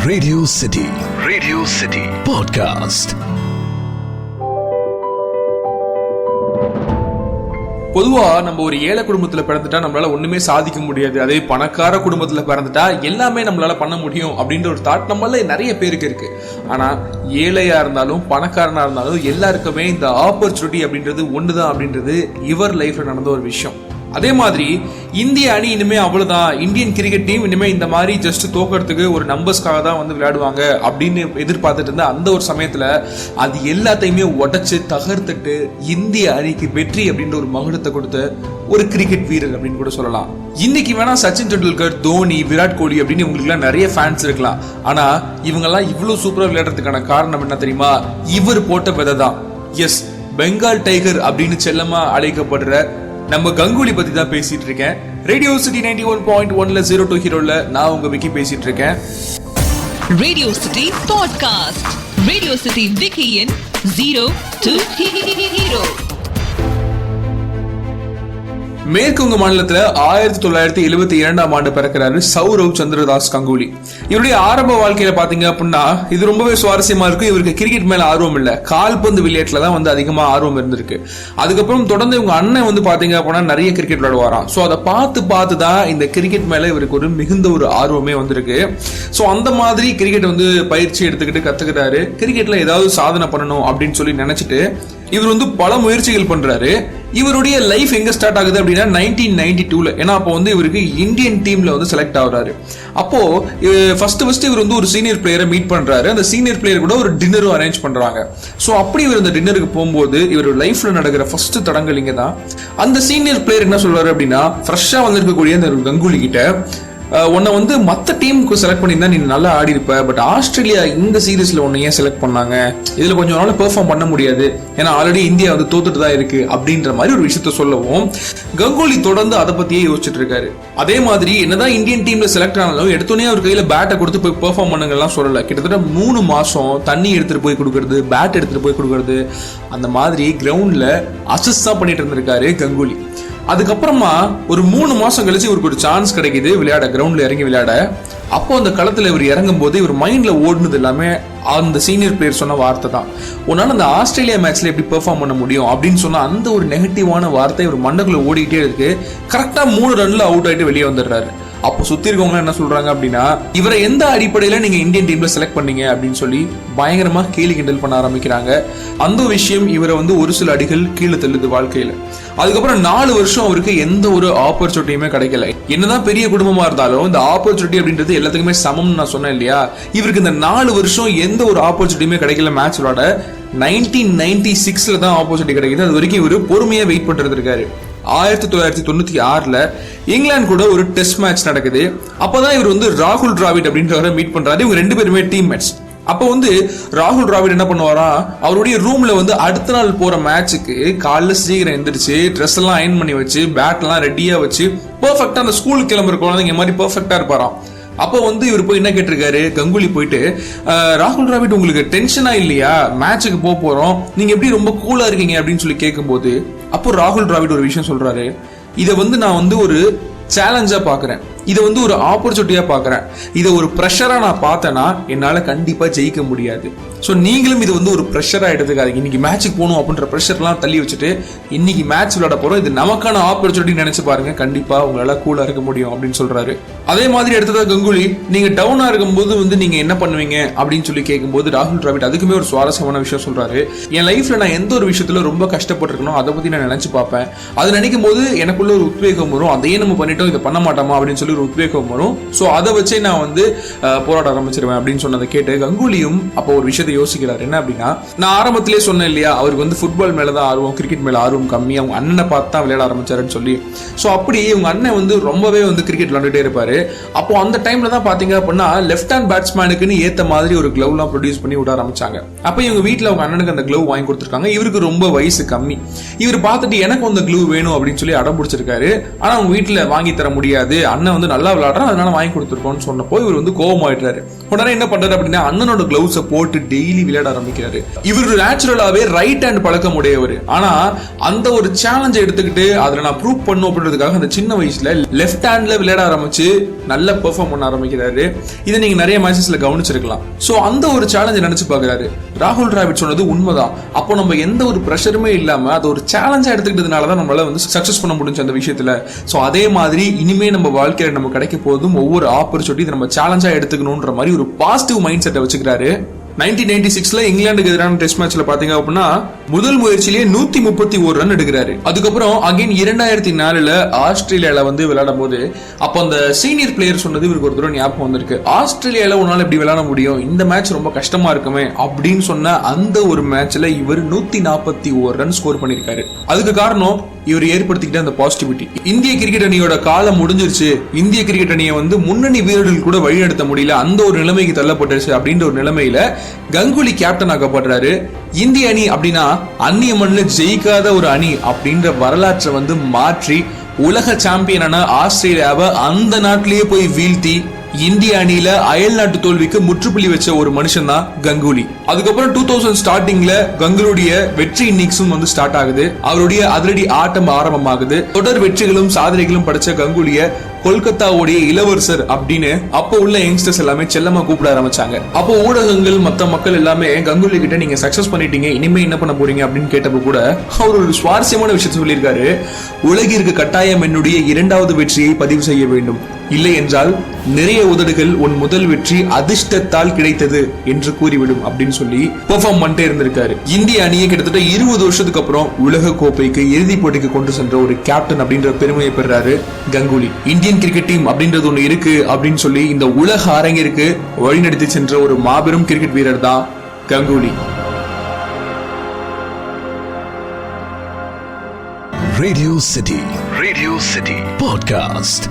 Radio City Podcast. பொதுவா நம்ம ஒரு ஏழை குடும்பத்துல பிறந்துட்டா நம்மளால ஒண்ணுமே சாதிக்க முடியாது, அதே பணக்கார குடும்பத்துல பிறந்துட்டா எல்லாமே நம்மளால பண்ண முடியும் அப்படின்ற ஒரு தாட் நம்மள நிறைய பேருக்கு இருக்கு. ஆனா ஏழையா இருந்தாலும் பணக்காரனா இருந்தாலும் எல்லாருக்குமே இந்த ஆப்பர்ச்சுனிட்டி அப்படின்றது ஒண்ணுதான் அப்படின்றது இவர் லைஃப்ல நடந்த ஒரு விஷயம். அதே மாதிரி இந்திய அணி இனிமே அவ்வளவுதான், இந்தியன் கிரிக்கெட் டீம் இனிமே இந்த மாதிரி ஜஸ்ட் தோக்கிறதுக்கு ஒரு நம்பர்ஸ்க்காக தான் வந்து விளையாடுவாங்க அப்படின்னு எதிர்பார்த்துட்டு இருந்த அந்த ஒரு சமயத்துல அது எல்லாத்தையுமே உடைச்சு தகர்த்துட்டு இந்திய அணிக்கு வெற்றி அப்படின்ற ஒரு மகுடத்தை கொடுத்த ஒரு கிரிக்கெட் வீரர் அப்படின்னு கூட சொல்லலாம். இன்னைக்கு வேணா சச்சின் டெண்டுல்கர், தோனி, விராட் கோலி அப்படின்னு உங்களுக்கு எல்லாம் நிறைய ஃபேன்ஸ் இருக்கலாம். ஆனா இவங்க எல்லாம் இவ்வளவு சூப்பரா விளையாடுறதுக்கான காரணம் என்ன தெரியுமா? இவர் போட்ட விதை தான். எஸ், பெங்கால் டைகர் அப்படின்னு செல்லமா அழைக்கப்படுற நம்ம கங்குலி பத்தி தான் பேசிட்டு இருக்கேன். ரேடியோ சிட்டி 91.1ல 02 ஹீரோல நான் உங்க விக்கி பேசிட்டு இருக்கேன். Radio city podcast. Radio city விக்கியின் 02 ஹீரோ. மேற்குவங்க மாநிலத்துல 1972ஆம் ஆண்டு பிறக்கிறாரு சௌரவ் சந்திரதாஸ் கங்குலி. இவருடைய ஆரம்ப வாழ்க்கையில பாத்தீங்க அப்படின்னா இது ரொம்பவே சுவாரஸ்யமா இருக்கும். இவருக்கு கிரிக்கெட் மேல ஆர்வம் இல்ல, கால்பந்து விளையாட்டுல தான் வந்து அதிகமா ஆர்வம் இருந்திருக்கு. அதுக்கப்புறம் தொடர்ந்து இவங்க அண்ணன் வந்து பாத்தீங்க அப்படின்னா நிறைய கிரிக்கெட் விளையாடுவாராம். சோ அதை பார்த்து தான் இந்த கிரிக்கெட் மேல இவருக்கு ஒரு மிகுந்த ஒரு ஆர்வமே வந்திருக்கு. சோ அந்த மாதிரி கிரிக்கெட் வந்து பயிற்சி எடுத்துக்கிட்டு கத்துக்கிட்டாரு. கிரிக்கெட்ல ஏதாவது சாதனை பண்ணணும் அப்படின்னு சொல்லி நினைச்சிட்டு இவர் வந்து பல முயற்சிகள் பண்றாரு. இவருடைய லைஃப் எங்க ஸ்டார்ட் ஆகுது அப்படின்னா 1992ல. ஏன்னா அப்போ வந்து இவருக்கு இந்தியன் டீம்ல வந்து செலக்ட் ஆகுறாரு. அப்போ ஃபர்ஸ்ட் இவர் வந்து ஒரு சீனியர் பிளேயரை மீட் பண்றாரு. அந்த சீனியர் பிளேயர் கூட ஒரு டின்னரும் அரேஞ்ச் பண்றாங்க. சோ அப்படி இவர் இந்த டின்னருக்கு போகும்போது இவர் லைஃப்ல நடக்கிற ஃபர்ஸ்ட் தடங்கள் இங்க தான். அந்த சீனியர் பிளேயர் என்ன சொல்றாரு அப்படின்னா, ஃப்ரெஷ்ஷா வந்திருக்கக்கூடிய இந்த கங்குலி கிட்ட, உன்னை வந்து மற்ற டீமுக்கு செலக்ட் பண்ணியிருந்தா நீ நல்லா ஆடி இருப்ப, பட் ஆஸ்திரேலியா இந்த சீரீஸ்ல உன்னை ஏன் செலக்ட் பண்ணாங்க, இதுல கொஞ்சம் நாள் பெர்ஃபார்ம் பண்ண முடியாது, ஏன்னா ஆல்ரெடி இந்தியா வந்து தோத்துட்டு தான் இருக்கு அப்படின்ற மாதிரி ஒரு விஷயத்த சொல்லவும் கங்குலி தொடர்ந்து அதை பத்தியே யோசிச்சுட்டு இருக்காரு. அதே மாதிரி என்னதான் இந்தியன் டீம்ல செலக்ட் ஆனாலும் எடுத்தோடனே அவர் கையில பேட்டை கொடுத்து போய் பெர்ஃபார்ம் பண்ணுங்கலாம் சொல்லல. கிட்டத்தட்ட 3 மாசம் தண்ணி எடுத்துட்டு போய் கொடுக்கறது, பேட் எடுத்துட்டு போய் கொடுக்கறது, அந்த மாதிரி கிரவுண்ட்ல அசிஸ்ட் தான் பண்ணிட்டு இருந்திருக்காரு கங்குலி. அதுக்கப்புறமா ஒரு 3 மாசம் கழிச்சு இவருக்கு ஒரு சான்ஸ் கிடைக்குது விளையாட, கிரவுண்ட்ல இறங்கி விளையாட. அப்போ அந்த களத்துல இவர் இறங்கும் போது இவர் மைண்ட்ல ஓடுனது எல்லாமே அந்த சீனியர் பிளேயர் சொன்ன வார்த்தை தான். உன்னால அந்த ஆஸ்திரேலியா மேட்ச்ல எப்படி பெர்ஃபார்ம் பண்ண முடியும் அப்படின்னு சொன்ன அந்த ஒரு நெகட்டிவான வார்த்தை இவர் மண்டக்குள்ள ஓடிக்கிட்டே இருக்கு. கரெக்டா 3 ரன்ல அவுட் ஆயிட்டு வெளியே வந்துடுறாரு. அப்போ சுத்தி இருக்கவங்க என்ன சொல்றாங்க அப்படின்னா, இவரை எந்த அடிப்படையில நீங்க இந்தியன் டீம்ல செலக்ட் பண்ணீங்க அப்படின்னு சொல்லி பயங்கரமா கேலி கிண்டல் பண்ண ஆரம்பிக்கிறாங்க. அந்த விஷயம் இவரை வந்து ஒரு சில அடிகள் கீழே தள்ளுது வாழ்க்கையில. அதுக்கப்புறம் 4 வருஷம் அவருக்கு எந்த ஒரு ஆப்பர்ச்சுனிட்டியுமே கிடைக்கல. என்னதான் பெரிய குடும்பமா இருந்தாலும் இந்த ஆப்பர்ச்சுனிட்டி அப்படின்றது எல்லாத்துக்குமே சமம்னு நான் சொன்னேன் இல்லையா. இவருக்கு இந்த 4 வருஷம் எந்த ஒரு ஆப்பர்ச்சுனிட்டியுமே கிடைக்கல. மேட்ச் விளையாட 1996ல தான் ஆப்பர்ச்சுனிட்டி கிடைக்குது. அது வரைக்கும் இவரு பொறுமையா வெயிட் பண்றது இருக்காரு. 1996ல இங்கிலாந்து கூட ஒரு டெஸ்ட் மேட்ச் நடக்குது. அப்பதான் இவர் வந்து ராகுல் டிராவிட் அப்படின்றவரை மீட் பண்றாரு. இவங்க 2 பேருமே டீம் மேட்ச். அப்போ வந்து ராகுல் டிராவிட் என்ன பண்ணுவாரா, அவருடைய ரூம்ல வந்து அடுத்த நாள் போற மேட்சுக்கு காலைல சீக்கிரம் எந்திரிச்சு ட்ரெஸ் எல்லாம் அயன் பண்ணி வச்சு பேட் எல்லாம் ரெடியா வச்சு பெர்ஃபெக்டா அந்த ஸ்கூலுக்கு கிளம்புற குழந்தைங்க மாதிரி பெர்ஃபெக்டா இருப்பாராம். அப்போ வந்து இவர் போய் என்ன கேட்டிருக்காரு, கங்குலி போயிட்டு, ராகுல் டிராவிட் உங்களுக்கு டென்ஷனா இல்லையா, மேட்சுக்கு போறோம், நீங்க எப்படி ரொம்ப கூலா இருக்கீங்க அப்படின்னு சொல்லி கேட்கும்போது அப்போ ராகுல் டிராவிட் ஒரு விஷயம் சொல்றாரு, இதை வந்து நான் வந்து ஒரு சேலஞ்சா பாக்குறேன், இதை வந்து ஒரு ஆப்பர்ச்சுனிட்டியா பாக்குறேன், இதை ஒரு ப்ரெஷரா நான் பார்த்தேன்னா என்னால கண்டிப்பா ஜெயிக்க முடியாது. ஸோ நீங்களும் இது வந்து ஒரு ப்ரெஷரா எடுத்துக்காதீங்க. இன்னைக்கு மேட்சுக்கு போகணும் அப்படின்ற ப்ரெஷர்லாம் தள்ளி வச்சுட்டு இன்னைக்கு மேட்ச் விளையாட போறோம், இது நமக்கான ஆப்பர்ச்சுனிட்டி நினைச்சு பாருங்க, கண்டிப்பா உங்களால கூலா இருக்க முடியும் அப்படின்னு சொல்றாரு. அதே மாதிரி எடுத்ததா கங்குலி, நீங்க டவுனா இருக்கும்போது வந்து நீங்க என்ன பண்ணுவீங்க அப்படின்னு சொல்லி கேட்கும்போது ராகுல் டிராவிட் அதுக்குமே ஒரு சுவாரஸ்யமான விஷயம் சொல்றாரு. என் லைஃப்ல நான் எந்த ஒரு விஷயத்துல ரொம்ப கஷ்டப்பட்டிருக்கணும் அதை பத்தி நான் நினைச்சு பார்ப்பேன். அது நினைக்கும் போது எனக்குள்ள ஒரு உத்வேகம் வரும், அதையே நம்ம பண்ணிட்டோம், இதை பண்ண மாட்டோமா அப்படின்னு சொல்லி ஒரு உத்வேகம் வரும். ஸோ அதை வச்சே நான் வந்து போராட ஆரம்பிச்சிருவேன் அப்படின்னு சொன்னதை கேட்டு கங்குலியும் அப்போ ஒரு விஷயத்தை யோசிக்கிறார். என்ன அப்படின்னா, நான் ஆரம்பத்திலே சொன்னேன் இல்லையா, அவருக்கு வந்து ஃபுட்பால் மேலதான் ஆர்வம், கிரிக்கெட் மேல ஆர்வம் கம்மி, அவங்க அண்ணனை பார்த்து தான் விளையாட ஆரம்பிச்சாருன்னு சொல்லி. ஸோ அப்படி இவங்க அண்ணன் வந்து ரொம்பவே வந்து கிரிக்கெட் விளையாண்டுட்டே இருப்பாரு. அப்போ அந்த டைம்ல தான் பாத்தீங்க அப்படின்னா லெஃப்ட் ஹேண்ட் பேட்ஸ்மேனுக்குன்னு ஏத்த மாதிரி ஒரு கிளவ்லாம் ப்ரொடியூஸ் பண்ணி விட ஆரம்பிச்சாங்க. அப்ப இவங்க வீட்டுல அவங்க அண்ணனுக்கு அந்த கிளவ் வாங்கி கொடுத்துருக்காங்க. இவருக்கு ரொம்ப வயசு கம்மி. இவர் பார்த்துட்டு எனக்கு அந்த கிளவ் வேணும் அப்படின்னு சொல்லி அடம் பிடிச்சிருக்காரு. ஆனா அவங்க வீட்டுல வாங்கி தர முடியாது, அண்ணன் வந்து நல்லா விளையாடுறான் அதனால வாங்கி கொடுத்துருக்கோம்னு சொன்னப்போ இவர் வந்து கோபமாயிட்டாரு. உடனே என்ன பண்றாரு அப்படின்னா அண்ணனோட கிளவுஸை போட்டு டெய்லி விளையாட ஆரம்பிக்கிறாரு. இவர் நேச்சுரலாவே ரைட் ஹேண்ட் பழக்கம் உடையவர். ஆனா அந்த ஒரு சேலஞ்சை எடுத்துக்கிட்டு அதுல நான் ப்ரூவ் பண்ணும் அப்படின்றதுக்காக அந்த சின்ன வயசுல லெஃப்ட் ஹேண்ட்ல விளையாட ஆரம்பிச்சு நல்ல பெர்ஃபார்ம் பண்ண ஆரம்பிக்கிறாரு. இதை நீங்க நிறைய மேட்சஸ்ல கவனிச்சிருக்கலாம். சோ அந்த ஒரு சேலஞ்சை நினைச்சு பாக்குறாரு. ராகுல் டிராவிட் சொன்னது உண்மைதான். அப்போ நம்ம எந்த ஒரு பிரஷருமே இல்லாம அது ஒரு சேலஞ்சா எடுத்துக்கிட்டதுனாலதான் நம்மளால வந்து சக்சஸ் பண்ண முடிஞ்சு அந்த விஷயத்துல. சோ அதே மாதிரி இனிமே நம்ம வாழ்க்கையில நம்ம கிடைக்க போதும் ஒவ்வொரு ஆப்பர்ச்சுனிட்டி நம்ம சேலஞ்சா எடுத்துக்கணும்ன்ற மாதிரி ஒரு பாசிட்டிவ் மைண்ட் செட்டை வச்சுக்கிறாரு. 1996ல இங்கிலாந்துக்கு எதிரான டெஸ்ட் மேட்ச்ல பாத்தீங்க அப்படின்னா முதல் முயற்சியிலேயே 131 ரன் எடுக்கிறாரு. அதுக்கப்புறம் அகைன் 2004ல ஆஸ்திரேலியால வந்து விளையாடும் போது அப்போ அந்த சீனியர் பிளேயர் சொன்னது இவருக்கு ஒரு தடவை ஞாபகம் வந்திருக்கு. ஆஸ்திரேலியால உன்னால எப்படி விளையாட முடியும், இந்த மேட்ச் ரொம்ப கஷ்டமா இருக்குமே அப்படின்னு சொன்ன அந்த ஒரு மேட்ச்ல இவர் 141 ரன் ஸ்கோர் பண்ணிருக்காரு. அதுக்கு காரணம் இவர் ஏற்படுத்திக்கிட்ட அந்த பாசிட்டிவிட்டி. இந்திய கிரிக்கெட் அணியோட காலம் முடிஞ்சிருச்சு, இந்திய கிரிக்கெட் அணியை வந்து முன்னணி வீரர்கள் கூட வழிநடத்த முடியல, அந்த ஒரு நிலைமைக்கு தள்ளப்பட்டுருச்சு அப்படின்ற ஒரு நிலைமையில கங்குலி கேப்டன் ஆக்கப்படுறாரு. இந்திய அணி அப்படின்னா அந்நிய மண்ணில் ஜெயிக்காத ஒரு அணி அப்படின்ற வரலாற்றை வந்து மாற்றி உலக சாம்பியனான ஆஸ்திரேலியாவை அந்த நாட்டிலேயே போய் வீழ்த்தி இந்திய அணியில அயல் நாட்டு தோல்விக்கு முற்றுப்புள்ளி வச்ச ஒரு மனுஷன் தான் கங்குலி. அதுக்கப்புறம் 2000 ஸ்டார்டிங்ல கங்குலுடைய வெற்றி இன்னிங்ஸும் வந்து ஸ்டார்ட் ஆகுது. அவருடைய அதிரடி ஆட்டம் ஆரம்பமாகுது. தொடர் வெற்றிகளும் சாதனைகளும் படைச்ச கங்குலிய கொல்கத்தாவுடைய இளவரசர் அப்படின்னு அப்போ உள்ள யங்ஸ்டர்ஸ் எல்லாமே செல்லமா கூப்பிட ஆரம்பிச்சாங்க. அப்போ ஊடகங்கள் மத்த மக்கள் எல்லாமே கங்குலி கிட்ட நீங்க சக்சஸ் பண்ணிட்டீங்க, இனிமே என்ன பண்ண போறீங்க அப்படின்னு கேட்டப்ப கூட அவர் ஒரு சுவாரஸ்யமான விஷயத்தை சொல்லியிருக்காரு. உலகிற்கு கட்டாயம் என்னுடைய 2வது வெற்றியை பதிவு செய்ய வேண்டும், இல்லை என்றால் நிறைய உதடுகள் உன் முதல் வெற்றி அதிர்ஷ்டத்தால் கிடைத்தது என்று கூறிவிடும் அப்படின்னு சொல்லி பெர்ஃபார்ம் பண்ணிட்டே இருந்திருக்காரு. இந்திய அணியை கிட்டத்தட்ட 20 வருஷத்துக்கு அப்புறம் உலக கோப்பைக்கு இறுதி போட்டிக்கு கொண்டு சென்ற ஒரு கேப்டன் அப்படின்ற பெருமையை பெறாரு கங்குலி. இந்தியன் கிரிக்கெட் டீம் அப்படின்றது ஒண்ணு இருக்கு அப்படின்னு சொல்லி இந்த உலக அரங்கிற்கு வழிநடத்தி சென்ற ஒரு மாபெரும் கிரிக்கெட் வீரர் தான் கங்குலி. Radio City Podcast.